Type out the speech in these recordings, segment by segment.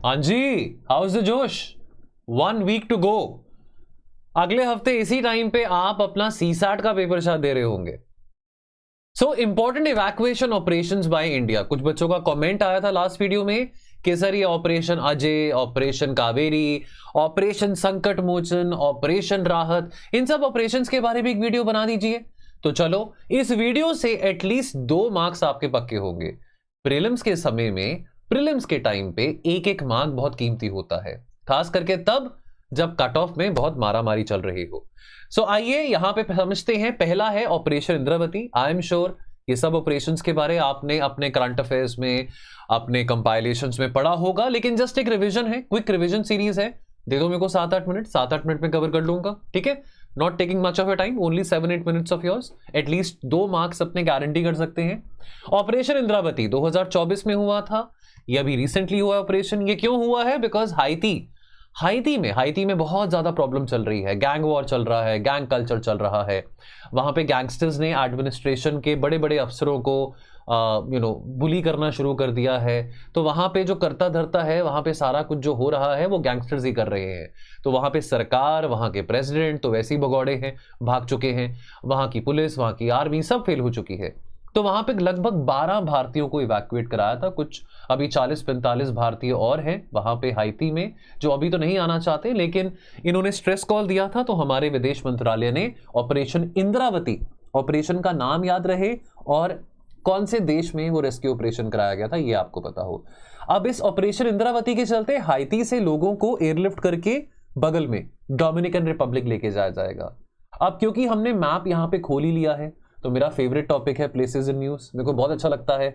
हाँ जी, how is the जोश? 1 week to go. अगले हफ्ते इसी टाइम पे आप अपना सीसैट का पेपर शायद दे रहे होंगे। So important evacuation operations by India. कुछ बच्चों का कमेंट आया था लास्ट वीडियो में कि सर ये operation Ajay, operation Kaveri, operation संकट मोचन, ऑपरेशन राहत, इन सब ऑपरेशंस के बारे में एक वीडियो बना दीजिए। तो चलो इस वीडियो से एटलीस्ट 2 मार्क्स आपके पक्के होंगे। प्रीलिम्स के समय में, प्रीलिम्स के टाइम पे एक एक मार्क बहुत कीमती होता है, खास करके तब जब कट ऑफ में बहुत मारामारी चल रही हो। सो आइए यहां पे समझते हैं। पहला है operation Indravati. I am sure ये सब ऑपरेशंस के बारे आपने अपने करंट अफेयर्स में, अपने कंपाइलेशंस में पढ़ा होगा, लेकिन जस्ट एक रिवीजन है, क्विक रिवीजन सीरीज है। दे दो मेरे को 7-8 मिनट, 7-8 मिनट में कवर कर लूंगा, ठीक है? Not taking much of your time, only 7-8 minutes of yours. At least 2 marks अपने गारंटी कर सकते हैं। ऑपरेशन इंद्रावती 2024 में हुआ था, ये अभी रिसेंटली हुआ ऑपरेशन। ये क्यों हुआ है? बिकॉज हाइती में बहुत ज्यादा प्रॉब्लम चल रही है, गैंग वॉर चल रहा है, गैंग कल्चर चल रहा है। वहां पे गैंगस्टर्स ने एडमिनिस्ट्रेशन के बड़े बड़े अफसरों को बुली करना शुरू कर दिया है। तो वहां पे जो करता धरता है, वहां पे सारा कुछ जो हो रहा है वो गैंगस्टर्स ही कर रहे हैं। तो वहां पे सरकार, वहां के प्रेसिडेंट तो वैसे ही भगौड़े हैं, भाग चुके हैं। वहां की पुलिस, वहां की आर्मी सब फेल हो चुकी है। तो वहां पे लगभग 12 भारतीयों को इवैक्यूएट कराया था। कुछ अभी 40-45 भारतीय और हैं वहां पे हाइती में, जो अभी तो नहीं आना चाहते, लेकिन इन्होंने स्ट्रेस कॉल दिया था। तो हमारे विदेश मंत्रालय ने ऑपरेशन इंद्रावती, ऑपरेशन का नाम याद रहे और कौन से देश में वो रेस्क्यू ऑपरेशन कराया गया था ये आपको पता हो। अब इस ऑपरेशन इंद्रावती के चलते हाइती से लोगों को एयरलिफ्ट करके बगल में डोमिनिकन रिपब्लिक लेके जाया जाएगा। अब क्योंकि हमने मैप यहां पे खोल ही लिया है, तो मेरा फेवरेट टॉपिक है प्लेसेस इन न्यूज। मेरे को बहुत अच्छा लगता है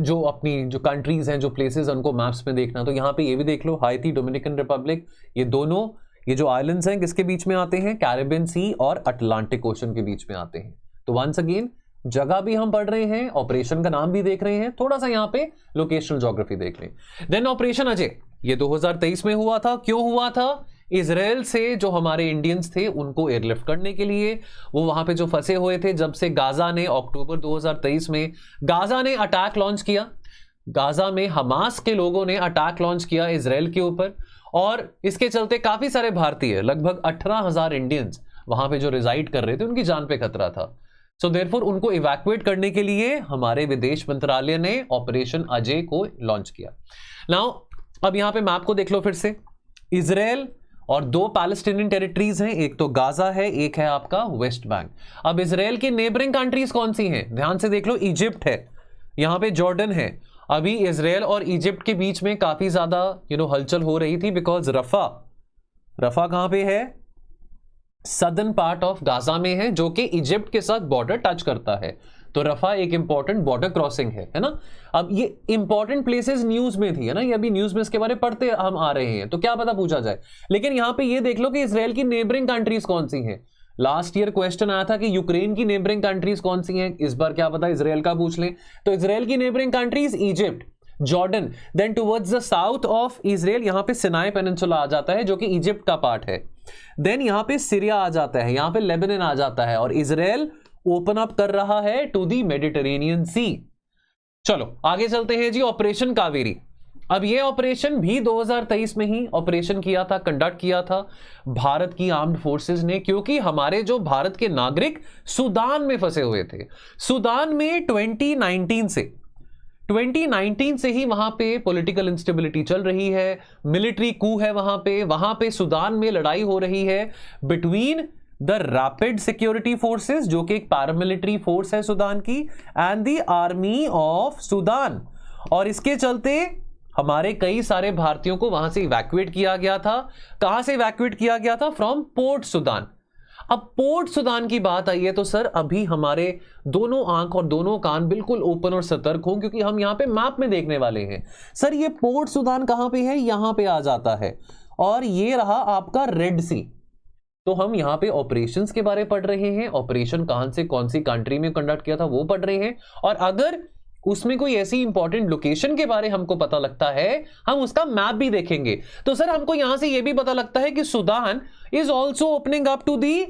जो अपनी जो कंट्रीज हैं, जो प्लेसेस हैं, उनको मैप्स में देखना। तो यहाँ पे ये भी देख लो, हाइती, डोमिनिकन रिपब्लिक, ये दोनों, ये जो आइलैंड्स हैं किसके बीच में आते हैं? कैरिबियन सी और अटलांटिक ओशन के बीच में आते हैं। तो वंस अगेन जगह भी हम पढ़ रहे हैं, ऑपरेशन का नाम भी देख रहे हैं, थोड़ा सा यहाँ पे लोकेशनल ज्योग्राफी देख लें। देन ऑपरेशन अजय, ये 2023 में हुआ था। क्यों हुआ था? इजराइल से जो हमारे इंडियंस थे उनको एयरलिफ्ट करने के लिए, वो वहां पे जो फंसे हुए थे, जब से गाजा ने अक्टूबर 2023 में गाजा ने अटैक लॉन्च किया, गाजा में हमास के लोगों ने अटैक लॉन्च किया इजराइल के ऊपर, और इसके चलते काफी सारे भारतीय, लगभग 18,000 इंडियंस वहां पे जो रिजाइड कर रहे थे, उनकी जान पे खतरा था। सो देयरफॉर उनको इवैक्यूएट करने के लिए हमारे विदेश मंत्रालय ने ऑपरेशन अजय को लॉन्च किया। नाउ अब यहां पे मैप को देख लो फिर से। इजराइल और 2 पैलेस्टीनियन टेरिटरीज हैं, एक तो गाजा है, एक है आपका वेस्ट बैंक। अब इजराइल की नेबरिंग कंट्रीज कौन सी हैं? ध्यान से देख लो, इजिप्ट है, यहां पे जॉर्डन है। अभी इजराइल और इजिप्ट के बीच में काफी ज्यादा हलचल हो रही थी, बिकॉज रफा कहां पे है? सदर्न पार्ट ऑफ गाजा में है, जो कि इजिप्ट के साथ बॉर्डर टच करता है। तो रफा एक इंपॉर्टेंट बॉर्डर क्रॉसिंग है ना। अब ये इंपॉर्टेंट प्लेसेस न्यूज में थी, है ना, ये अभी न्यूज में इसके बारे में पढ़ते हम आ रहे हैं, तो क्या पता पूछा जाए। लेकिन यहां पे ये देख लो कि इजराइल की नेबरिंग कंट्रीज कौन सी हैं। लास्ट ईयर क्वेश्चन आया था कि यूक्रेन की नेबरिंग कंट्रीज कौन सी हैं, इस बार क्या पता इजराइल का पूछ लें। तो इजराइल की neighbouring countries Egypt, Jordan, then towards the south of Israel यहां पे सिनाई पेनिनसुला आ जाता है, जो कि इजिप्ट का पार्ट है। देन यहां पे सीरिया आ जाता है, यहां पे लेबनान आ जाता है, और इजराइल ओपन अप कर रहा है टू दी मेडिटेरेनियन सी। चलो आगे चलते हैं जी। ऑपरेशन कावेरी, अब ये ऑपरेशन भी 2023 में ही ऑपरेशन किया था, कंडक्ट किया था भारत की आर्म्ड फोर्सेस ने, क्योंकि हमारे जो भारत के नागरिक सूडान में फंसे हुए थे। सूडान में 2019 से ही वहां पे पॉलिटिकल इंस्टेबिलिटी चल रही है, मिलिट्री कू है वहां पे सूडान में लड़ाई हो रही है between the rapid security forces, जो कि एक पैरामिलिट्री फोर्स है सूडान की, and the army of Sudan. और इसके चलते हमारे कई सारे भारतीयों को वहां से इवैक्यूएट किया गया था। कहां से इवैक्यूएट किया गया था? From port Sudan. अब पोर्ट सूडान की बात आई है तो सर अभी हमारे दोनों आंख और दोनों कान बिल्कुल ओपन और सतर्क हो, क्योंकि हम यहां पे मैप में देखने वाले हैं। सर ये पोर्ट सूडान कहां पे है? यहां पे आ जाता है, और ये रहा आपका रेड सी। तो हम यहां पे ऑपरेशंस के बारे में पढ़ रहे हैं, ऑपरेशन कहां से कौन सी कंट्री में कंडक्ट किया था वो पढ़ रहे हैं, और अगर उसमें कोई ऐसी इंपॉर्टेंट लोकेशन के बारे हमको पता लगता है, हम उसका मैप भी देखेंगे। तो सर हमको यहां से यह भी पता लगता है कि Sudan is also opening up to the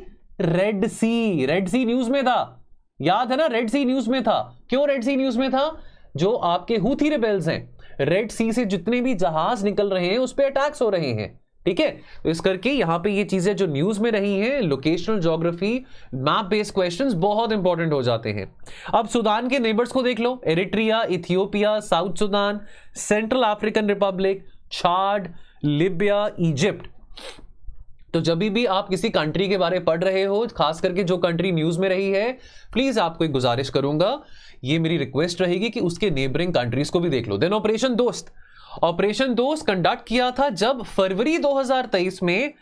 Red Sea. Red Sea news में था, याद है ना, रेड सी न्यूज में था। क्यों रेड सी न्यूज में था? जो आपके हूथी रिबेल्स हैं, रेड सी से जितने भी जहाज निकल रहे हैं उस पर अटैक्स हो रहे हैं, ठीक है। तो इस करके यहां पे ये चीजें जो न्यूज में रही हैं, locational geography, map based questions बहुत इंपॉर्टेंट हो जाते हैं। अब सूडान के नेबर्स को देख लो, Eritrea, Ethiopia, South Sudan, Central African Republic, Chad, Libya, Egypt. तो जब भी आप किसी कंट्री के बारे में पढ़ रहे हो, खास करके जो कंट्री न्यूज में रही है, प्लीज आपको एक गुजारिश करूंगा, ये मेरी रिक्वेस्ट रहेगी कि उसके नेबरिंग कंट्रीज को भी देख लो। देन ऑपरेशन दोस्त, ऑपरेशन दोस्त कंडक्ट किया था जब फरवरी 2023 में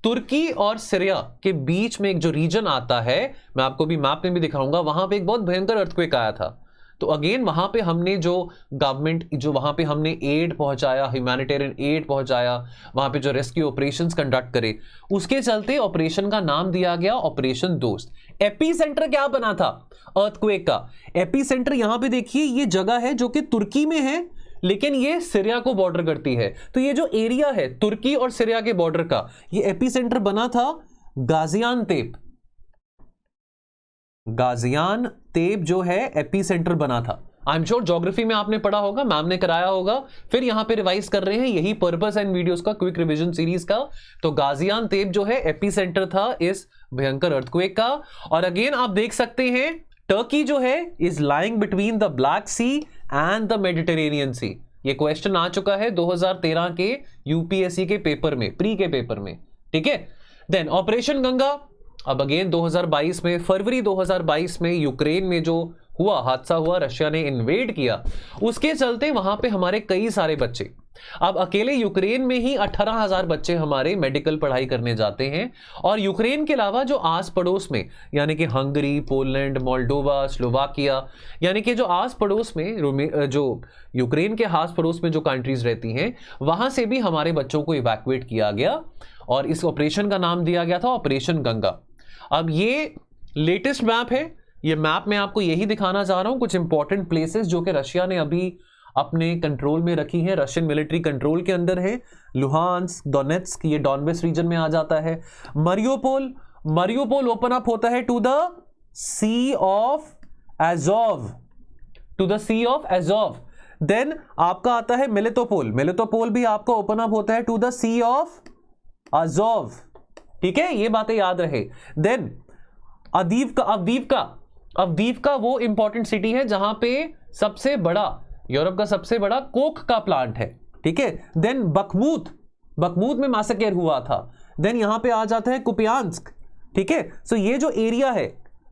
तुर्की और सीरिया के बीच में एक जो रीजन आता है, मैं आपको भी मैप में भी दिखाऊंगा, वहां पे एक बहुत भयंकर अर्थक्वेक आया था। तो अगेन वहां पे हमने जो गवर्नमेंट, जो वहां पे हमने एड पहुंचाया, ह्यूमैनिटेरियन एड पहुंचाया, वहां पे जो रेस्क्यू ऑपरेशंस कंडक्ट करे, उसके चलते ऑपरेशन का नाम दिया गया ऑपरेशन दोस्त। एपी सेंटर क्या बना था अर्थक्वेक का? एपी सेंटर यहां पे देखिए, ये जगह है जो कि तुर्की में है, लेकिन ये सीरिया को बॉर्डर करती है। तो ये जो एरिया है तुर्की और सीरिया के बॉर्डर का, ये एपी सेंटर बना था गाजियानतेप। गाजियानतेप जो है एपी सेंटर बना था। आई एम श्योर ज्योग्राफी में आपने पढ़ा होगा, मैम ने कराया होगा, फिर यहां पे रिवाइज कर रहे हैं, यही पर्पस है इन वीडियोस का, क्विक रिवीजन सीरीज का। तो गाजियानतेप जो है एपी सेंटर था इस भयंकर अर्थक्वेक का। और अगेन आप देख सकते हैं टर्की जो है is lying between the Black Sea and the Mediterranean Sea. ये क्वेश्चन आ चुका है 2013 के यूपीएससी के पेपर में, प्री के पेपर में, ठीक है। देन ऑपरेशन गंगा, अब अगेन 2022 में, फरवरी 2022 में यूक्रेन में जो हुआ हादसा हुआ, रशिया ने इन्वेड किया, उसके चलते वहां पे हमारे कई सारे बच्चे, अब अकेले यूक्रेन में ही 18,000 बच्चे हमारे मेडिकल पढ़ाई करने जाते हैं। और यूक्रेन के अलावा जो आस पड़ोस में, यानी कि हंगरी, पोलैंड, मोल्डोवा, स्लोवाकिया, यानी कि जो आस पड़ोस में, जो यूक्रेन के आस पड़ोस में जो कंट्रीज रहती हैं, वहां से भी हमारे बच्चों को इवैक्यूएट किया गया और इस ऑपरेशन का नाम दिया गया था ऑपरेशन गंगा। अब ये लेटेस्ट मैप है, ये मैप में आपको यही दिखाना चाह रहा हूं, कुछ इंपॉर्टेंट प्लेसेस जो कि रशिया ने अभी अपने कंट्रोल में रखी है, रशियन मिलिट्री कंट्रोल के अंदर है। लुहांस्क, डोनेट्स्क, ये डॉनबेस रीजन में आ जाता है। मरियोपोल, मरियोपोल ओपन अप होता है to the Sea of Azov, to the Sea of Azov. Then आपका आता है मेलिटोपोल, मेलिटोपोल भी आपका ओपन अप होता है to the Sea of Azov, ठीक है, ये बातें याद रहे। देन अवदीवका, अवदीवका, अवदीवका वो इंपॉर्टेंट सिटी है जहां पे सबसे बड़ा, यूरोप का सबसे बड़ा कोक का प्लांट है, ठीक है। देन बखमूत, बखमूत में मैसेकर हुआ था। देन यहां पे आ जाता है कुपियांस्क, ठीक है। सो ये जो एरिया है।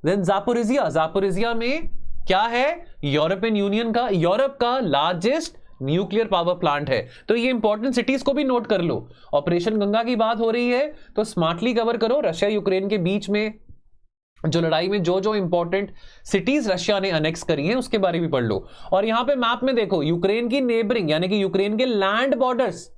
देन जापोरिजिया, जापोरिजिया में क्या है? यूरोपियन यूनियन का, यूरोप का लार्जेस्ट न्यूक्लियर पावर प्लांट है। तो ये इंपॉर्टेंट सिटीज को भी नोट कर लो। ऑपरेशन गंगा की बात हो रही है तो स्मार्टली कवर करो। रशिया यूक्रेन के बीच में जो लड़ाई में जो जो इंपॉर्टेंट सिटीज रशिया ने अनेक्स करी हैं उसके बारे में पढ़ लो। और यहां पे मैप में देखो यूक्रेन की नेबरिंग, यानी कि यूक्रेन के लैंड बॉर्डर्स,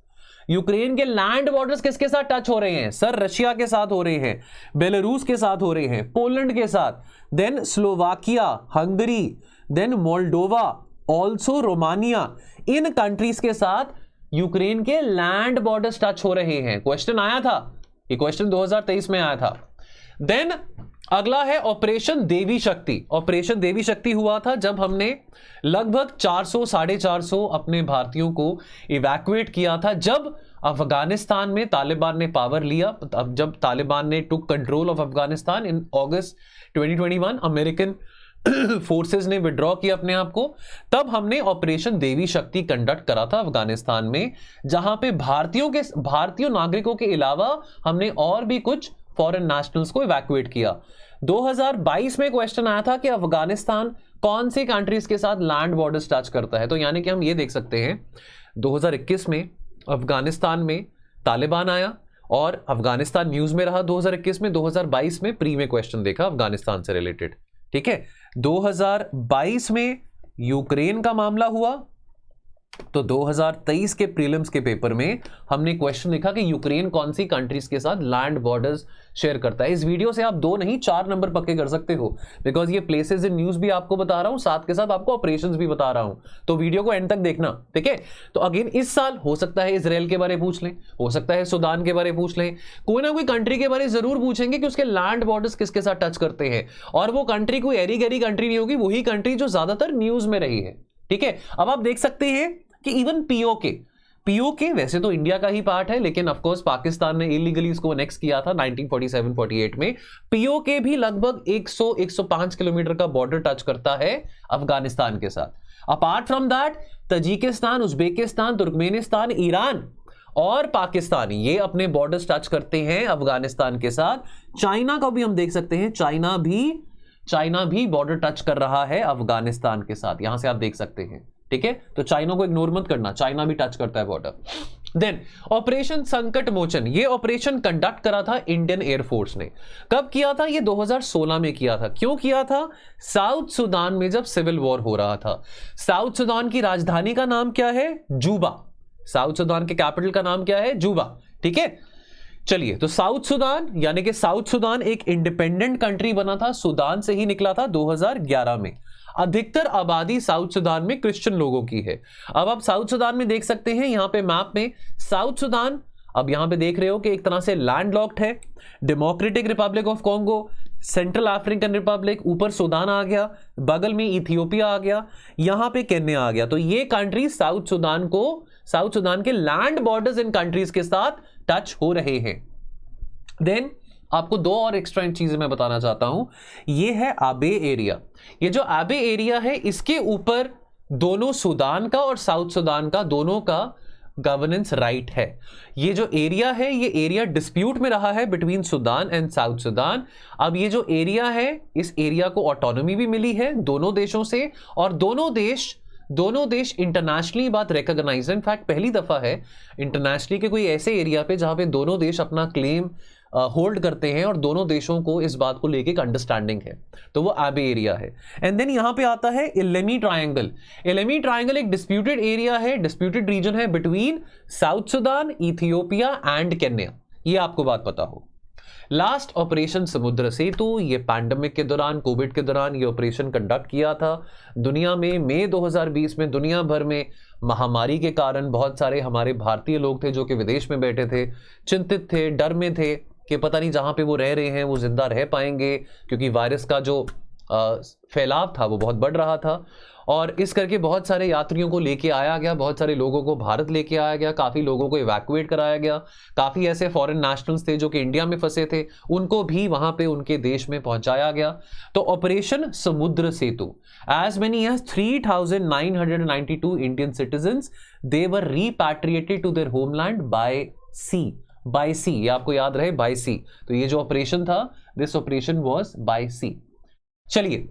यूक्रेन के लैंड बॉर्डर्स किसके साथ टच हो रहे हैं? सर रशिया के साथ हो रहे हैं, बेलारूस के साथ हो रहे हैं, पोलैंड के साथ, then Slovakia, Hungary, then Moldova, also Romania, in countries के साथ यूक्रेन के लैंड बॉर्डर्स टच हो रहे हैं। क्वेश्चन आया था, ये क्वेश्चन 2023 में आया था। देन अगला है ऑपरेशन देवी शक्ति। ऑपरेशन देवी शक्ति हुआ था जब हमने लगभग 400-450 अपने भारतीयों को इवैक्यूएट किया था, जब अफगानिस्तान में तालिबान ने पावर लिया। अब जब तालिबान ने टुक control of Afghanistan in August 2021, American forces ने विड्रॉ किया अपने आप को, तब हमने ऑपरेशन देवी शक्ति कंडक्ट करा था अफगानिस्तान में, जहां पे भारतीय नागरिकों के अलावा हमने और भी कुछ फॉरेन नेशनल्स को इवैक्यूएट किया। 2022 में क्वेश्चन आया था कि अफगानिस्तान कौन सी कंट्रीज के साथ लैंड बॉर्डर्स टच करता है। तो यानी कि हम ये देख सकते हैं 2021 में अफगानिस्तान में तालिबान आया और अफगानिस्तान न्यूज में रहा 2021 में। 2022 में प्री में क्वेश्चन देखा अफगानिस्तान से रिलेटेड, ठीक है। 2022 में यूक्रेन का मामला हुआ, तो 2023 के प्रीलिम्स के पेपर में हमने क्वेश्चन लिखा कि यूक्रेन कौन सी कंट्रीज के साथ लैंड बॉर्डर्स शेयर करता है। इस वीडियो से आप 2 नहीं 4 नंबर पक्के कर सकते हो, बिकॉज ये प्लेसेस इन न्यूज भी आपको बता रहा हूं, साथ के साथ आपको ऑपरेशंस भी बता रहा हूं, तो वीडियो को एंड तक देखना, ठीक है। तो अगेन इस साल हो सकता है इजराइल के बारे में पूछ लें, हो सकता है सूडान के बारे में पूछ लें, कोई ना कोई कंट्री के बारे में जरूर पूछेंगे कि उसके लैंड बॉर्डर्स किसके साथ टच करते हैं। और वो कंट्री कोई एरी गैरी कंट्री नहीं होगी, वही कंट्री जो ज्यादातर न्यूज में रही है, ठीक है। अब आप देख सकते हैं कि इवन पीओके वैसे तो इंडिया का ही पार्ट है, लेकिन ऑफ कोर्स पाकिस्तान ने इलीगली इसको अनेक्स किया था 1947-48 में। पीओके भी लगभग 100-105 किलोमीटर का बॉर्डर टच करता है अफगानिस्तान के साथ। Apart from that Tajikistan, Uzbekistan, Turkmenistan, Iran और पाकिस्तान ये अपने बॉर्डर्स टच करते हैं अफगानिस्तान के साथ। चाइना का भी हम देख सकते हैं, चाइना भी बॉर्डर टच कर रहा है अफगानिस्तान के साथ, यहां से आप देख सकते हैं, ठीक है। तो चाइना को इग्नोर मत करना, चाइना भी टच करता है बॉर्डर। देन ऑपरेशन संकट मोचन, ये ऑपरेशन कंडक्ट करा था इंडियन एयरफोर्स ने। कब किया था? ये 2016 में किया था। क्यों किया था? साउथ सुदान में जब सिविल वॉर हो रहा था। साउथ सुदान की राजधानी का नाम क्या है? जूबा। साउथ सुदान के कैपिटल का नाम क्या है? जूबा, ठीक है। चलिए, तो साउथ सुदान यानी कि साउथ सुदान एक इंडिपेंडेंट कंट्री बना था, सुदान से ही निकला था 2011 में। अधिकतर आबादी साउथ सुदान में क्रिश्चियन लोगों की है। अब आप साउथ सुदान में देख सकते हैं, यहां पे मैप में साउथ सुदान, अब यहां पे देख रहे हो कि एक तरह से लैंडलॉक्ड है। Democratic Republic of Congo, central African Republic, ऊपर सूडान आ गया, बगल में इथियोपिया आ गया, यहां पे केन्या आ गया। तो ये कंट्री साउथ सुदान के लैंड बॉर्डर्स इन कंट्रीज के साथ टच हो रहे हैं। देन आपको दो और एक्स्ट्रा चीजें मैं बताना चाहता हूं। ये है आबे एरिया। ये जो आबे एरिया है, इसके ऊपर दोनों सुदान का और साउथ सुदान का दोनों का गवर्नेंस राइट है। ये जो एरिया है, ये एरिया डिस्प्यूट में रहा है between Sudan and south Sudan. अब ये जो एरिया है, इस एरिया को ऑटोनॉमी भी मिली है दोनों देशों से, और दोनों देश इंटरनेशनली बात रिकॉग्नाइज है। इनफैक्ट पहली दफा है इंटरनेशनली के कोई ऐसे एरिया पे जहां पे दोनों देश अपना क्लेम होल्ड करते हैं और दोनों देशों को इस बात को लेके एक अंडरस्टैंडिंग है। तो वो आबे एरिया है। एंड देन यहां पे आता है इलेमी ट्रायंगल। इलेमी ट्रायंगल एक डिस्प्यूटेड एरिया है, डिस्प्यूटेड रीजन है between south Sudan, Ethiopia and Kenya. ये आपको बात पता हो। लास्ट ऑपरेशन समुद्र सेतु, ये पैंडेमिक के दौरान, कोविड के दौरान ये ऑपरेशन कंडक्ट किया था दुनिया में। मई 2020 में दुनिया भर में महामारी के कारण बहुत सारे हमारे भारतीय लोग थे जो कि विदेश में बैठे थे, चिंतित थे, डर में थे कि पता नहीं जहां पे वो रह रहे हैं वो जिंदा रह पाएंगे, क्योंकि वायरस का जो फैलाव था वो बहुत बढ़ रहा था। और इस करके बहुत सारे यात्रियों को लेके आया गया, बहुत सारे लोगों को भारत लेके आया गया, काफ़ी लोगों को इवैक्यूएट कराया गया। काफ़ी ऐसे फॉरेन नेशनल्स थे जो कि इंडिया में फंसे थे, उनको भी वहां पे उनके देश में पहुंचाया गया। तो operation Samudra Setu, as many as 3,992 Indian citizens they were repatriated to their homeland by sea. ये आपको याद रहे, बाय सी। तो ये जो ऑपरेशन था, दिस ऑपरेशन वाज बाय सी। चलिए,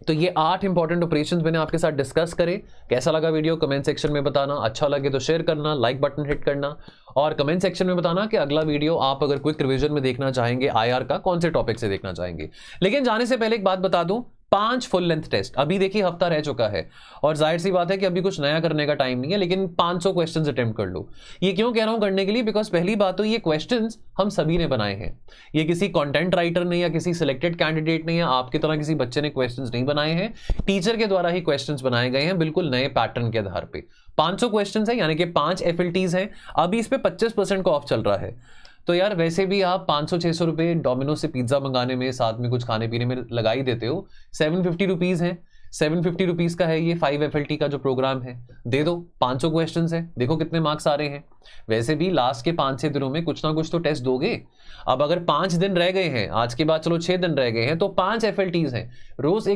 तो ये 8 इंपॉर्टेंट ऑपरेशंस मैंने आपके साथ डिस्कस करे। कैसा लगा वीडियो कमेंट सेक्शन में बताना, अच्छा लगे तो शेयर करना, लाइक बटन हिट करना, और कमेंट सेक्शन में बताना कि अगला वीडियो आप अगर क्विक रिवीजन में देखना चाहेंगे आईआर का, कौन से टॉपिक से देखना चाहेंगे। लेकिन जाने से पहले एक बात बता दूं, 5 फुल लेंथ टेस्ट, अभी देखिए हफ्ता रह चुका है और जाहिर सी बात है कि अभी कुछ नया करने का टाइम नहीं है, लेकिन 500 क्वेश्चंस अटेम्प्ट कर लो। ये क्यों कह रहा हूं करने के लिए? बिकॉज पहली बात तो ये क्वेश्चंस हम सभी ने बनाए हैं, ये किसी कंटेंट राइटर ने या किसी सिलेक्टेड कैंडिडेट ने या आपकी तरह किसी बच्चे ने क्वेश्चंस नहीं बनाए हैं, टीचर के द्वारा ही क्वेश्चंस बनाए गए हैं बिल्कुल नए पैटर्न के आधार पे। 500 क्वेश्चंस है, यानी कि 5 FLTs हैं। अभी इस पे 25% का ऑफ चल रहा है। तो यार वैसे भी आप 500-600 रुपये डोमिनोज से पिज्जा मंगाने में, साथ में कुछ खाने पीने में लगा ही देते हो। 750 रुपीज़ है, 750 रुपीज़ का है ये 5 FLT का जो प्रोग्राम है। दे दो, 500 क्वेश्चंस है, देखो कितने मार्क्स आ रहे हैं। वैसे भी लास्ट के 5-6 दिनों में कुछ ना कुछ तो टेस्ट दोगे। अब अगर 5 दिन रह गए हैं, आज के बाद चलो 6 दिन रह गए हैं, तो 5 FLTs हैं। रोज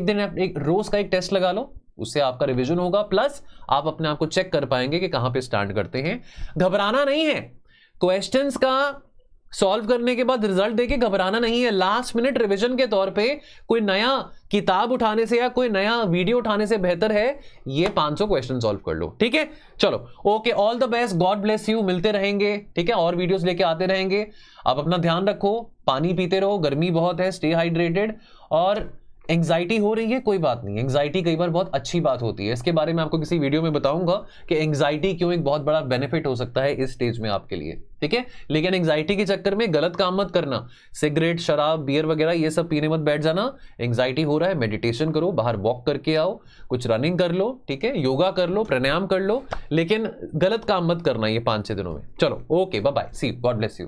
रोज का एक टेस्ट लगा लो, उससे आपका रिविजन होगा, प्लस आप अपने आप को चेक कर पाएंगे कि कहां पे स्टैंड करते हैं। घबराना नहीं है, क्वेश्चंस का सॉल्व करने के बाद रिजल्ट देके घबराना नहीं है। लास्ट मिनट रिवीजन के तौर पे कोई नया किताब उठाने से या कोई नया वीडियो उठाने से बेहतर है ये 500 क्वेश्चन सॉल्व कर लो, ठीक है। चलो okay, all the best, God bless you. मिलते रहेंगे, ठीक है, और वीडियोस लेके आते रहेंगे। आप अपना ध्यान रखो, पानी पीते रहो, गर्मी बहुत है, स्टे हाइड्रेटेड। और एंग्जाइटी हो रही है, कोई बात नहीं, एंग्जाइटी कई बार बहुत अच्छी बात होती है। इसके बारे में आपको किसी वीडियो में बताऊंगा कि एंग्जाइटी क्यों एक बहुत बड़ा बेनिफिट हो सकता है इस स्टेज में आपके लिए, ठीक है। लेकिन एंग्जाइटी के चक्कर में गलत काम मत करना, सिगरेट, शराब, बियर वगैरह ये सब पीने मत बैठ जाना। एंग्जाइटी हो रहा है, मेडिटेशन करो, बाहर वॉक करके आओ, कुछ रनिंग कर लो, ठीक है, योगा कर लो, प्राणायाम कर लो, लेकिन गलत काम मत करना ये 5-6 दिनों में। चलो okay, bye bye, see you, God bless you.